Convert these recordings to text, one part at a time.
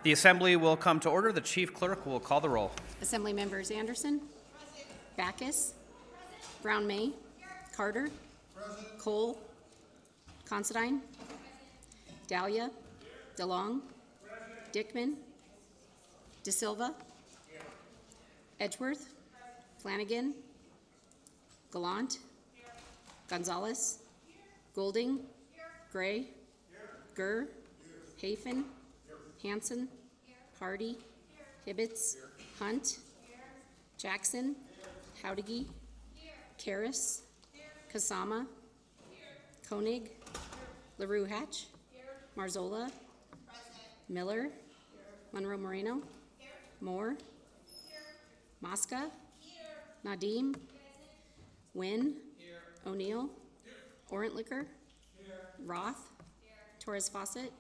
The assembly will come to order. The chief clerk will call the roll. Assembly members Anderson, Backus, Brown May, Carter, Cole, Considine, Dahlia, DeLong, Dickman, De Silva, Edgeworth, Flanagan, Gallant, Gonzalez, Golding, Gray, Gurr, Hafen, Hanson, Hardy, Hibbets, Hunt, Jackson, Howdigi, Karras, Kasama, Koenig, LaRue Hatch, Marzola, Miller, Monroe Moreno, Moore, Mosca, Nadim, Wynn, O'Neill, Orentlicker, Roth, Torres Fawcett,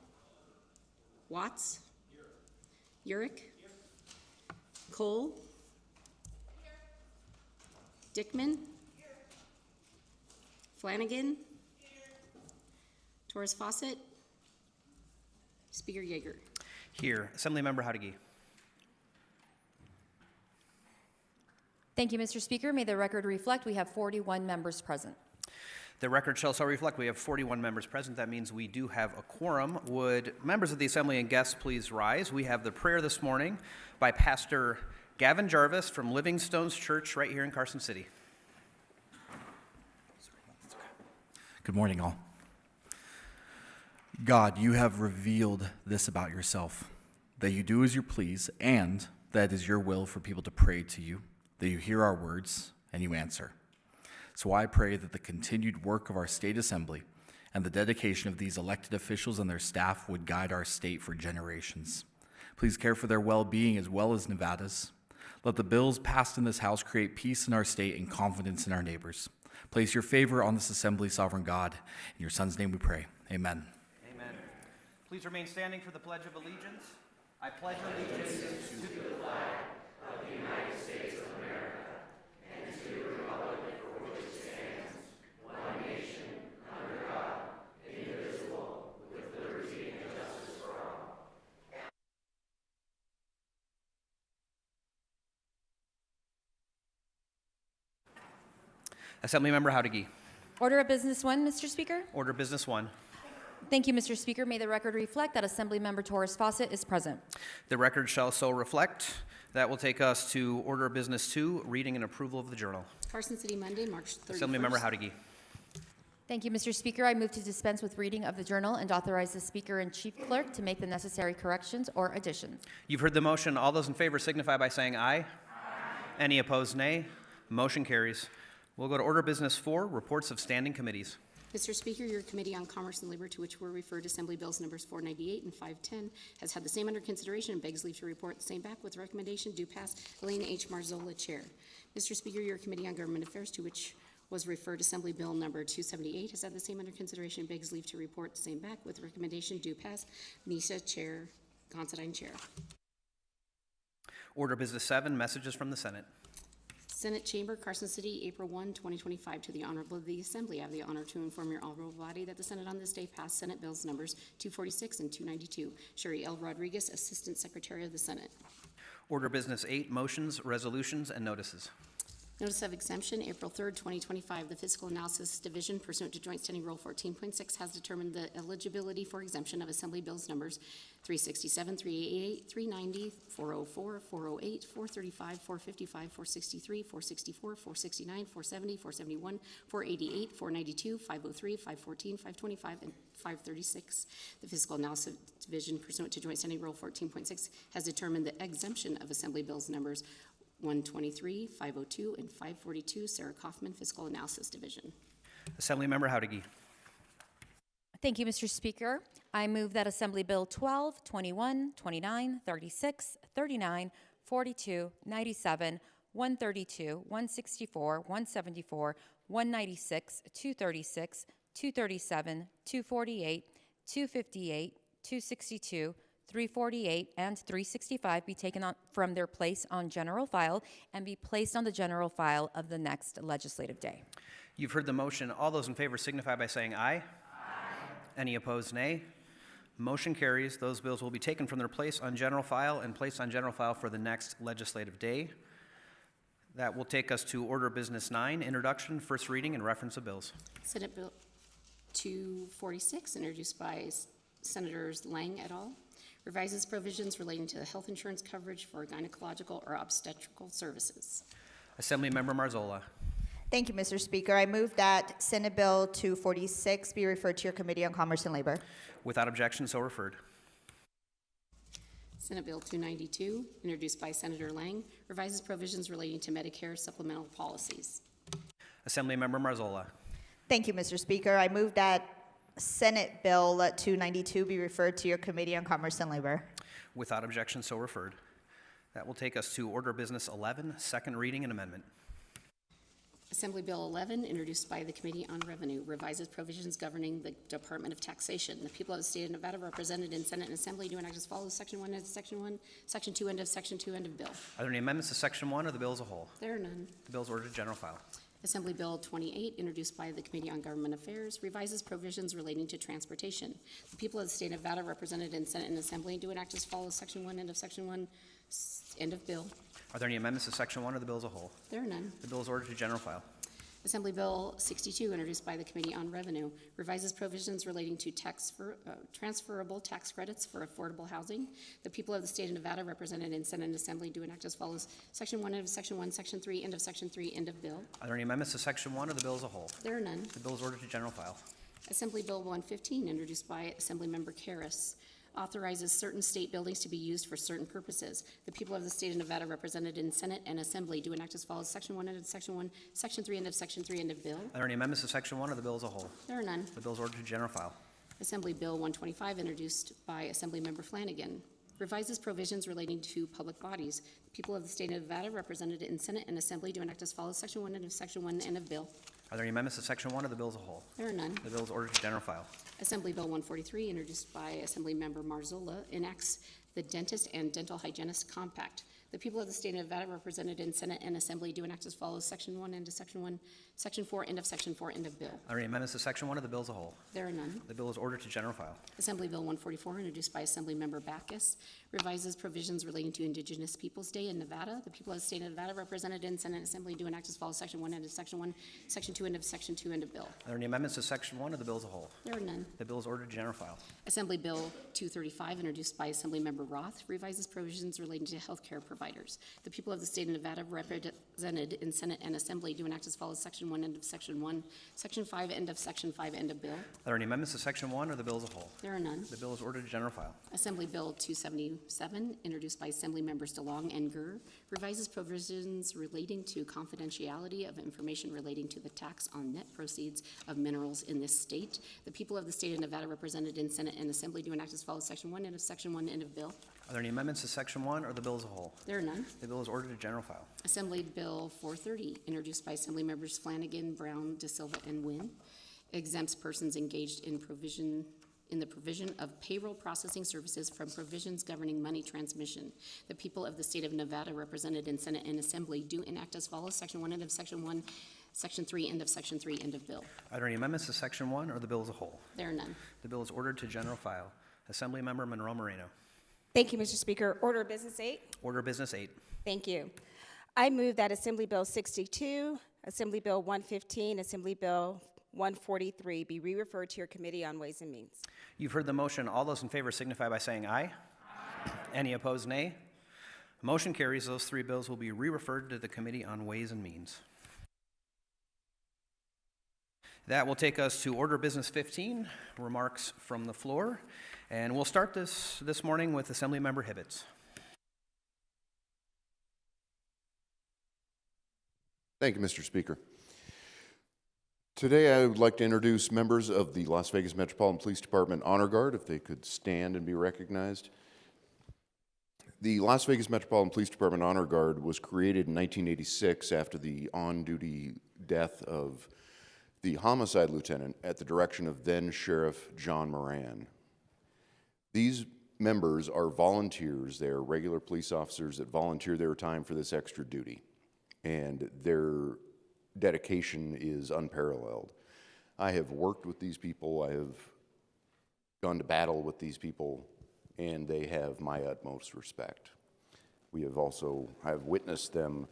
Watts, Urick, Cole, Dickman, Flanagan, Torres Fawcett, Speaker Yeager. Here. Assemblymember Howdigi. Thank you, Mr. Speaker. May the record reflect we have 41 members present. The record shall so reflect we have 41 members present. That means we do have a quorum. Would members of the assembly and guests please rise? We have the prayer this morning by Pastor Gavin Jarvis from Livingstone's Church right here in Carson City. Good morning, all. God, you have revealed this about yourself, that you do as you please, and that it is your will for people to pray to you, that you hear our words and you answer. So I pray that the continued work of our state assembly and the dedication of these elected officials and their staff would guide our state for generations. Please care for their well-being as well as Nevada's. Let the bills passed in this House create peace in our state and confidence in our neighbors. Place your favor on this assembly, sovereign God. In your Son's name we pray. Amen. Amen. Please remain standing for the Pledge of Allegiance. I pledge allegiance to the flag of the United States of America and to the republic for which it stands, one nation, under God, indivisible, with liberty and justice for all. Assemblymember Howdigi. Order of Business 1, Mr. Speaker. Order business 1. Thank you, Mr. Speaker. May the record reflect that Assemblymember Torres Fawcett is present. The record shall so reflect. That will take us to order of business 2, reading and approval of the journal. Carson City, Monday, March 31st. Assemblymember Howdigi. Thank you, Mr. Speaker. I move to dispense with reading of the journal and authorize the Speaker and Chief Clerk to make the necessary corrections or additions. You've heard the motion. All those in favor signify by saying aye. Aye. Any opposed, nay. Motion carries. We'll go to order business 4, reports of standing committees. Mr. Speaker, your Committee on Commerce and Labor, to which were referred Assembly Bills numbers 498 and 510, has had the same under consideration and begs leave to report the same back with recommendation do pass. Elena H. Marzola, Chair. Mr. Speaker, your Committee on Government Affairs, to which was referred Assembly Bill number 278, has had the same under consideration and begs leave to report the same back with recommendation do pass. Misa, Chair. Considine, Chair. Order business 7, messages from the Senate. Senate Chamber, Carson City, April 1, 2025. To the Honorable of the Assembly, I have the honor to inform your honorable body that the Senate on this day passed Senate Bills numbers 246 and 292. Sherry L. Rodriguez, Assistant Secretary of the Senate. Order business 8, motions, resolutions, and notices. Notice of exemption, April 3rd, 2025. The Fiscal Analysis Division, pursuant to Joint Standing Rule 14.6, has determined the eligibility for exemption of Assembly Bills numbers 367, 388, 390, 404, 408, 435, 455, 463, 464, 469, 470, 471, 488, 492, 503, 514, 525, and 536. The Fiscal Analysis Division, pursuant to Joint Standing Rule 14.6, has determined the exemption of Assembly Bills numbers 123, 502, and 542, Sarah Kaufman, Fiscal Analysis Division. Assemblymember Howdigi. Thank you, Mr. Speaker. I move that Assembly Bill 12, 21, 29, 36, 39, 42, 97, 132, 164, 174, 196, 236, 237, 248, 258, 262, 348, and 365 be taken on from their place on general file and be placed on the general file of the next legislative day. You've heard the motion. All those in favor signify by saying aye. Aye. Any opposed, nay. Motion carries. Those bills will be taken from their place on general file and placed on general file for the next legislative day. That will take us to order of business 9, introduction, first reading, and reference of bills. Senate Bill 246, introduced by Senators Lang et al., revises provisions relating to health insurance coverage for gynecological or obstetrical services. Assemblymember Marzola. Thank you, Mr. Speaker. I move that Senate Bill 246 be referred to your Committee on Commerce and Labor. Without objection, so referred. Senate Bill 292, introduced by Senator Lang, revises provisions relating to Medicare supplemental policies. Assemblymember Marzola. Thank you, Mr. Speaker. I move that Senate Bill 292 be referred to your Committee on Commerce and Labor. Without objection, so referred. That will take us to order of business 11, second reading and amendment. Assembly Bill 11, introduced by the Committee on Revenue, revises provisions governing the Department of Taxation. The people of the state of Nevada represented in Senate and Assembly do enact as follows: Section 1 end of Section 1, Section 2 end of Section 2 end of bill. Are there any amendments to Section 1 or the bill as a whole? There are none. The bill is ordered to general file. Assembly Bill 28, introduced by the Committee on Government Affairs, revises provisions relating to transportation. The people of the state of Nevada represented in Senate and Assembly do enact as follows: Section 1 end of Section 1, end of bill. Are there any amendments to Section 1 or the bill as a whole? There are none. The bill is ordered to general file. Assembly Bill 62, introduced by the Committee on Revenue, revises provisions relating to transferable tax credits for affordable housing. The people of the state of Nevada represented in Senate and Assembly do enact as follows: Section 1 end of Section 1, Section 3 end of Section 3 end of bill. Are there any amendments to Section 1 or the bill as a whole? There are none. The bill is ordered to general file. Assembly Bill 115, introduced by Assemblymember Karras, authorizes certain state buildings to be used for certain purposes. The people of the state of Nevada represented in Senate and Assembly do enact as follows: Section 1 end of Section 1, Section 3 end of Section 3 end of bill. Are there any amendments to Section 1 or the bill as a whole? There are none. The bill is ordered to general file. Assembly Bill 125, introduced by Assemblymember Flanagan, revises provisions relating to public bodies. The people of the state of Nevada represented in Senate and Assembly do enact as follows: Section 1 end of Section 1 end of bill. Are there any amendments to Section 1 or the bill as a whole? There are none. The bill is ordered to general file. Assembly Bill 143, introduced by Assemblymember Marzola, enacts the Dentist and Dental Hygienist Compact. The people of the state of Nevada represented in Senate and Assembly do enact as follows: Section 1 end of Section 1, Section 4 end of Section 4 end of bill. Are there any amendments to Section 1 or the bill as a whole? There are none. The bill is ordered to general file. Assembly Bill 144, introduced by Assemblymember Backus, revises provisions relating to Indigenous Peoples' Day in Nevada. The people of the state of Nevada represented in Senate and Assembly do enact as follows: Section 1 end of Section 1, Section 2 end of Section 2 end of bill. Are there any amendments to Section 1 or the bill as a whole? There are none. The bill is ordered to general file. Assembly Bill 235, introduced by Assemblymember Roth, revises provisions relating to healthcare providers. The people of the state of Nevada represented in Senate and Assembly do enact as follows: Section 1 end of Section 1, Section 5 end of Section 5 end of bill. Are there any amendments to Section 1 or the bill as a whole? There are none. The bill is ordered to general file. Assembly Bill 277, introduced by Assembly Members DeLong and Gurr, revises provisions relating to confidentiality of information relating to the tax on net proceeds of minerals in this state. The people of the state of Nevada represented in Senate and Assembly do enact as follows: Section 1 end of Section 1 end of bill. Are there any amendments to Section 1 or the bill as a whole? There are none. The bill is ordered to general file. Assembly Bill 430, introduced by Assembly Members Flanagan, Brown, De Silva, and Wynn, exempts persons engaged in the provision of payroll processing services from provisions governing money transmission. The people of the state of Nevada represented in Senate and Assembly do enact as follows: Section 1 end of Section 1, Section 3 end of Section 3 end of bill. Are there any amendments to Section 1 or the bill as a whole? There are none. The bill is ordered to general file. Assemblymember Monroe Moreno. Thank you, Mr. Speaker. Order of Business 8. Order of business 8. Thank you. I move that Assembly Bill 62, Assembly Bill 115, Assembly Bill 143 be re-referred to your Committee on Ways and Means. You've heard the motion. All those in favor signify by saying aye. Aye. Any opposed, nay. Motion carries. Those three bills will be re-referred to the Committee on Ways and Means. That will take us to order of business 15, remarks from the floor. And we'll start this morning with Assemblymember Hibbets. Thank you, Mr. Speaker. Today, I would like to introduce members of the Las Vegas Metropolitan Police Department Honor Guard, if they could stand and be recognized. The Las Vegas Metropolitan Police Department Honor Guard was created in 1986 after the on-duty death of the homicide lieutenant at the direction of then Sheriff John Moran. These members are volunteers. They are regular police officers that volunteer their time for this extra duty, and their dedication is unparalleled. I have worked with these people. I have gone to battle with these people, and they have my utmost respect. I've witnessed them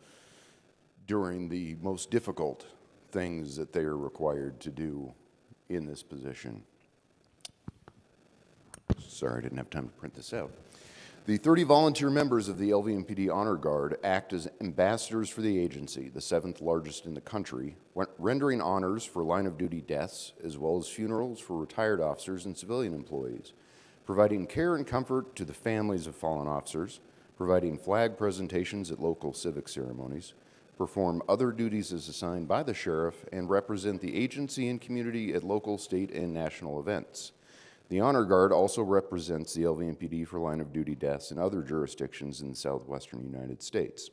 during the most difficult things that they are required to do in this position. Sorry, I didn't have time to print this out. The 30 volunteer members of the LVMPD Honor Guard act as ambassadors for the agency, the 7th largest in the country, rendering honors for line-of-duty deaths as well as funerals for retired officers and civilian employees, providing care and comfort to the families of fallen officers, providing flag presentations at local civic ceremonies, perform other duties as assigned by the sheriff, and represent the agency and community at local, state, and national events. The Honor Guard also represents the LVMPD for line-of-duty deaths in other jurisdictions in the southwestern United States.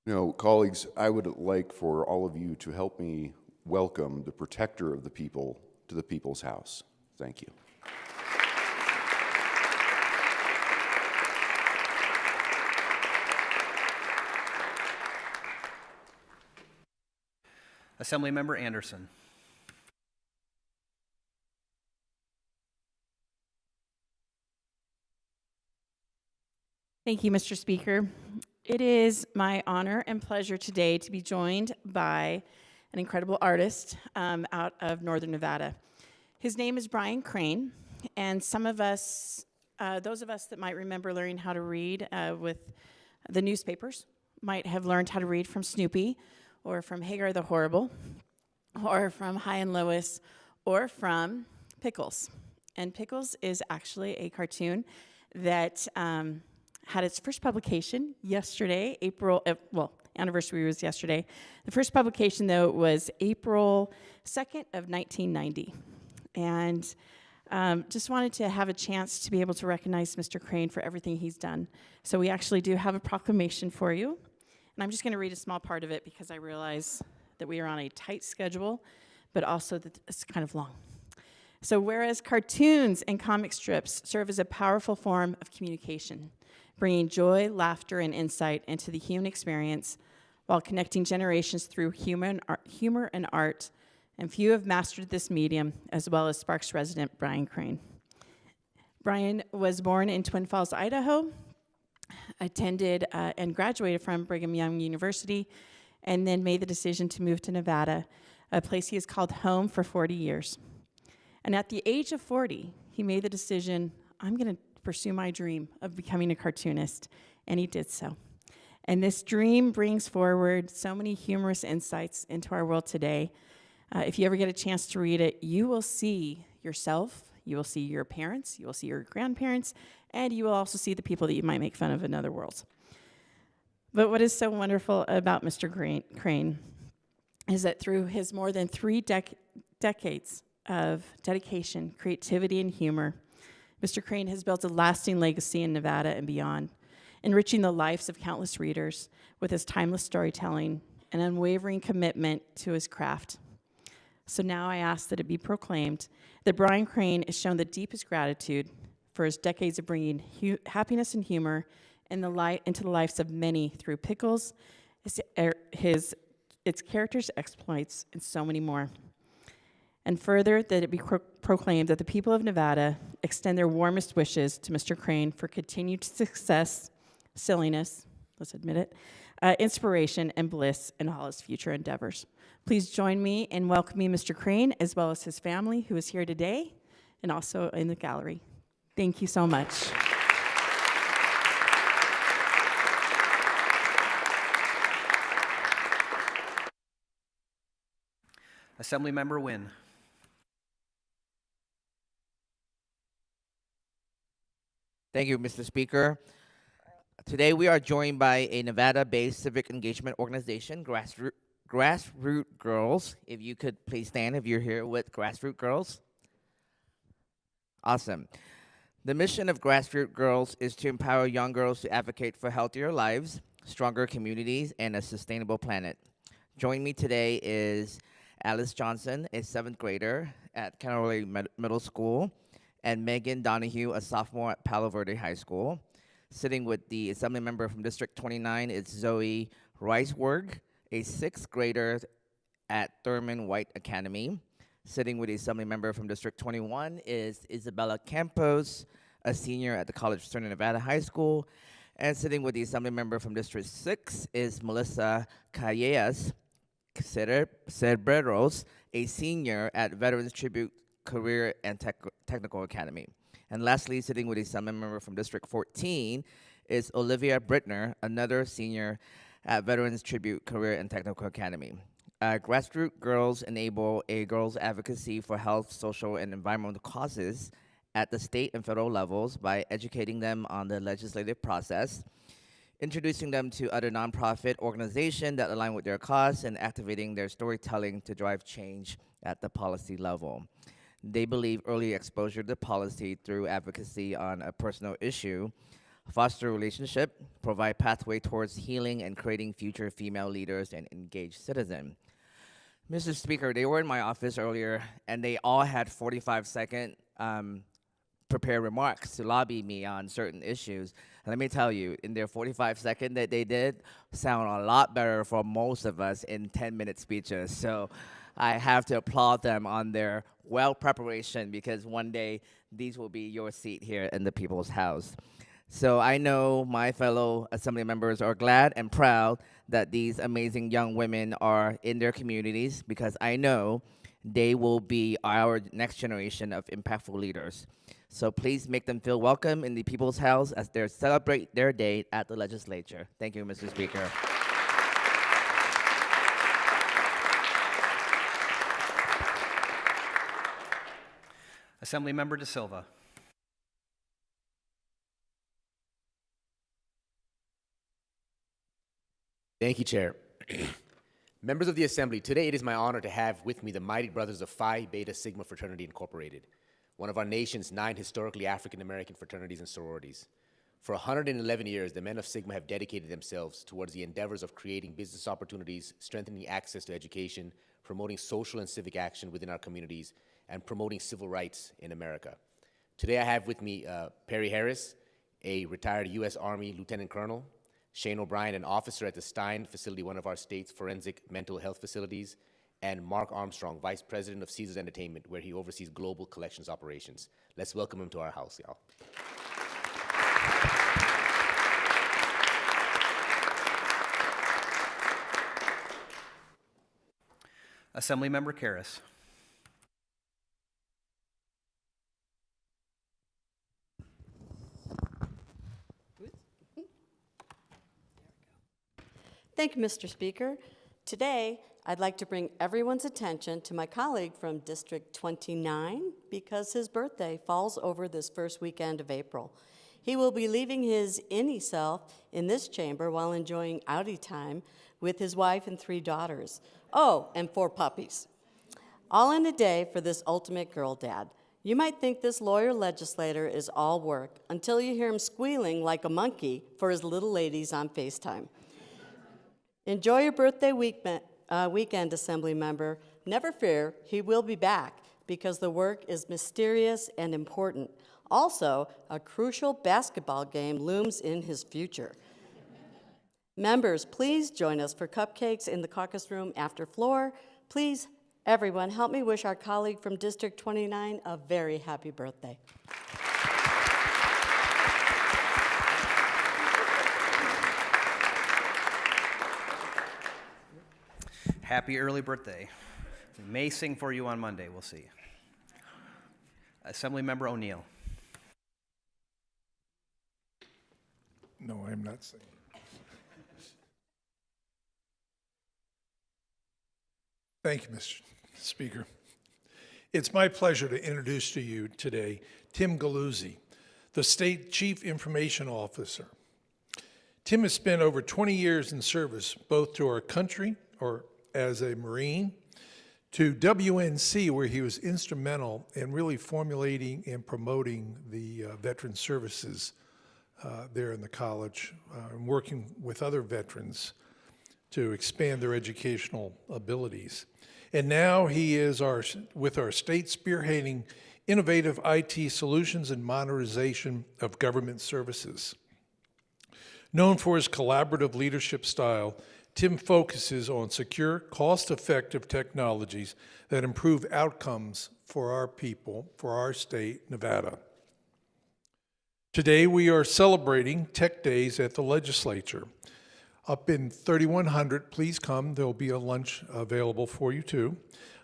Now, colleagues, I would like for all of you to help me welcome the protector of the people to the People's House. Thank you. Assemblymember Anderson. Thank you, Mr. Speaker. It is my honor and pleasure today to be joined by an incredible artist out of Northern Nevada. His name is Brian Crane, and some of us, those of us that might remember learning how to read with the newspapers, might have learned how to read from Snoopy, or from Hagar the Horrible, or from High and Lois, or from Pickles. And Pickles is actually a cartoon that had its first publication yesterday, anniversary was yesterday. The first publication, though, was April 2nd of 1990. And just wanted to have a chance to be able to recognize Mr. Crane for everything he's done. So we actually do have a proclamation for you. And I'm just going to read a small part of it because I realize that we are on a tight schedule, but also that it's kind of long. So whereas cartoons and comic strips serve as a powerful form of communication, bringing joy, laughter, and insight into the human experience while connecting generations through humor and art, and few have mastered this medium, as well as Sparks resident Brian Crane. Brian was born in Twin Falls, Idaho, attended and graduated from Brigham Young University, and then made the decision to move to Nevada, a place he has called home for 40 years. And at the age of 40, he made the decision, I'm going to pursue my dream of becoming a cartoonist, and he did so. And this dream brings forward so many humorous insights into our world today. If you ever get a chance to read it, you will see yourself, you will see your parents, you will see your grandparents, and you will also see the people that you might make fun of in other worlds. But what is so wonderful about Mr. Crane is that through his more than 3 decades of dedication, creativity, and humor, Mr. Crane has built a lasting legacy in Nevada and beyond, enriching the lives of countless readers with his timeless storytelling and unwavering commitment to his craft. So now I ask that it be proclaimed that Brian Crane is shown the deepest gratitude for his decades of bringing happiness and humor into the lives of many through Pickles, its characters' exploits, and so many more. And further, that it be proclaimed that the people of Nevada extend their warmest wishes to Mr. Crane for continued success, silliness, let's admit it, inspiration, and bliss in all his future endeavors. Please join me in welcoming Mr. Crane, as well as his family, who is here today, and also in the gallery. Thank you so much. Assemblymember Wynn. Thank you, Mr. Speaker. Today we are joined by a Nevada-based civic engagement organization, Grassroot Girls. If you could please stand if you're here with Grassroot Girls. Awesome. The mission of Grassroot Girls is to empower young girls to advocate for healthier lives, stronger communities, and a sustainable planet. Joining me today is Alice Johnson, a 7th grader at Kenneally Middle School, and Megan Donahue, a sophomore at Palo Verde High School. Sitting with the assembly member from District 29 is Zoe Reiswerg, a 6th grader at Thurman White Academy. Sitting with the Assembly member from District 21 is Isabella Campos, a senior at the College of Southern Nevada High School. And sitting with the Assembly member from District 6 is Melissa Callejas Cerberos, a senior at Veterans Tribute Career and Technical Academy. And lastly, sitting with the Assembly member from District 14 is Olivia Brittner, another senior at Veterans Tribute Career and Technical Academy. Grassroots Girls enable a girls' advocacy for health, social, and environmental causes at the state and federal levels by educating them on the legislative process, introducing them to other nonprofit organizations that align with their cause, and activating their storytelling to drive change at the policy level. They believe early exposure to policy through advocacy on a personal issue foster relationship, provide pathway towards healing, and creating future female leaders and engaged citizens. Mr. Speaker, they were in my office earlier, and they all had 45-second prepared remarks to lobby me on certain issues. And let me tell you, in their 45-second that they did, sound a lot better for most of us in 10-minute speeches. So I have to applaud them on their well preparation, because one day these will be your seat here in the People's House. So I know my fellow Assembly members are glad and proud that these amazing young women are in their communities, because I know they will be our next generation of impactful leaders. So please make them feel welcome in the People's House as they celebrate their day at the legislature. Thank you, Mr. Speaker. Assemblymember De Silva. Thank you, Chair. Members of the Assembly, today it is my honor to have with me the mighty brothers of Phi Beta Sigma Fraternity Incorporated, one of our nation's 9 historically African-American fraternities and sororities. For 111 years, the men of Sigma have dedicated themselves towards the endeavors of creating business opportunities, strengthening access to education, promoting social and civic action within our communities, and promoting civil rights in America. Today I have with me Perry Harris, a retired U.S. Army Lieutenant Colonel, Shane O'Brien, an officer at the Stein facility, one of our state's forensic mental health facilities, and Mark Armstrong, Vice President of Caesars Entertainment, where he oversees global collections operations. Let's welcome him to our house, y'all. Assemblymember Karras. Thank you, Mr. Speaker. Today, I'd like to bring everyone's attention to my colleague from District 29 because his birthday falls over this first weekend of April. He will be leaving his innie self in this chamber while enjoying outie time with his wife and 3 daughters. Oh, and 4 puppies. All in a day for this ultimate girl dad. You might think this lawyer legislator is all work until you hear him squealing like a monkey for his little ladies on FaceTime. Enjoy your birthday weekend, Assembly member. Never fear, he will be back because the work is mysterious and important. Also, a crucial basketball game looms in his future. Members, please join us for cupcakes in the caucus room after floor. Please, everyone, help me wish our colleague from District 29 a very happy birthday. Happy early birthday. We may sing for you on Monday, we'll see. Assemblymember O'Neill. No, I'm not singing. Thank you, Mr. Speaker. It's my pleasure to introduce to you today Tim Galuzzi, the State Chief Information Officer. Tim has spent over 20 years in service, both to our country, or as a Marine, to WNC, where he was instrumental in really formulating and promoting the veteran services there in the college, and working with other veterans to expand their educational abilities. And now he is with our state spearheading innovative IT solutions and modernization of government services. Known for his collaborative leadership style, Tim focuses on secure, cost-effective technologies that improve outcomes for our people, for our state, Nevada. Today, we are celebrating Tech Days at the Legislature. Up in 3100, please come. There'll be a lunch available for you too.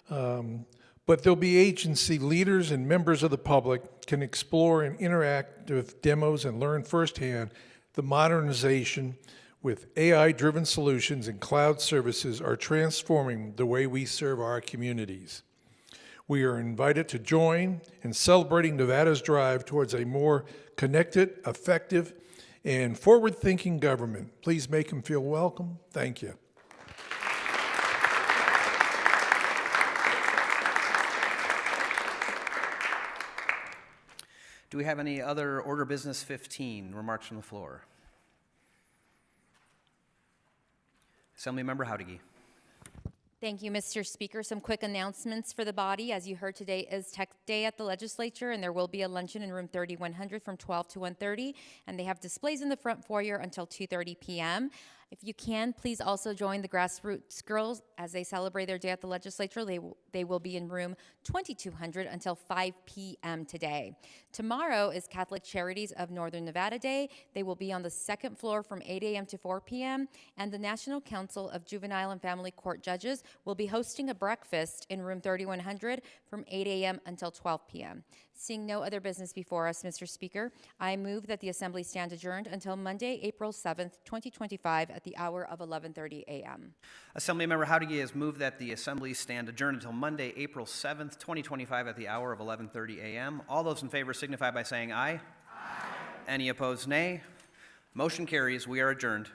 But there'll be agency leaders and members of the public can explore and interact with demos and learn firsthand the modernization with AI-driven solutions and cloud services are transforming the way we serve our communities. We are invited to join in celebrating Nevada's drive towards a more connected, effective, and forward-thinking government. Please make them feel welcome. Thank you. Do we have any other order business 15, remarks from the floor? Assemblymember Howdigi. Thank you, Mr. Speaker. Some quick announcements for the body. As you heard, today is Tech Day at the Legislature, and there will be a luncheon in room 3100 from 12 to 1:30, and they have displays in the front foyer until 2:30 p.m. If you can, please also join the Grassroots Girls as they celebrate their day at the Legislature. They will be in room 2200 until 5 p.m. today. Tomorrow is Catholic Charities of Northern Nevada Day. They will be on the second floor from 8 a.m. to 4 p.m. And the National Council of Juvenile and Family Court Judges will be hosting a breakfast in room 3100 from 8 a.m. until 12 p.m. Seeing no other business before us, Mr. Speaker, I move that the Assembly stand adjourned until Monday, April 7th, 2025 at the hour of 11:30 a.m. Assemblymember Howdigi has moved that the Assembly stand adjourned until Monday, April 7th, 2025 at the hour of 11:30 a.m. All those in favor signify by saying aye. Aye. Any opposed, nay. Motion carries. We are adjourned.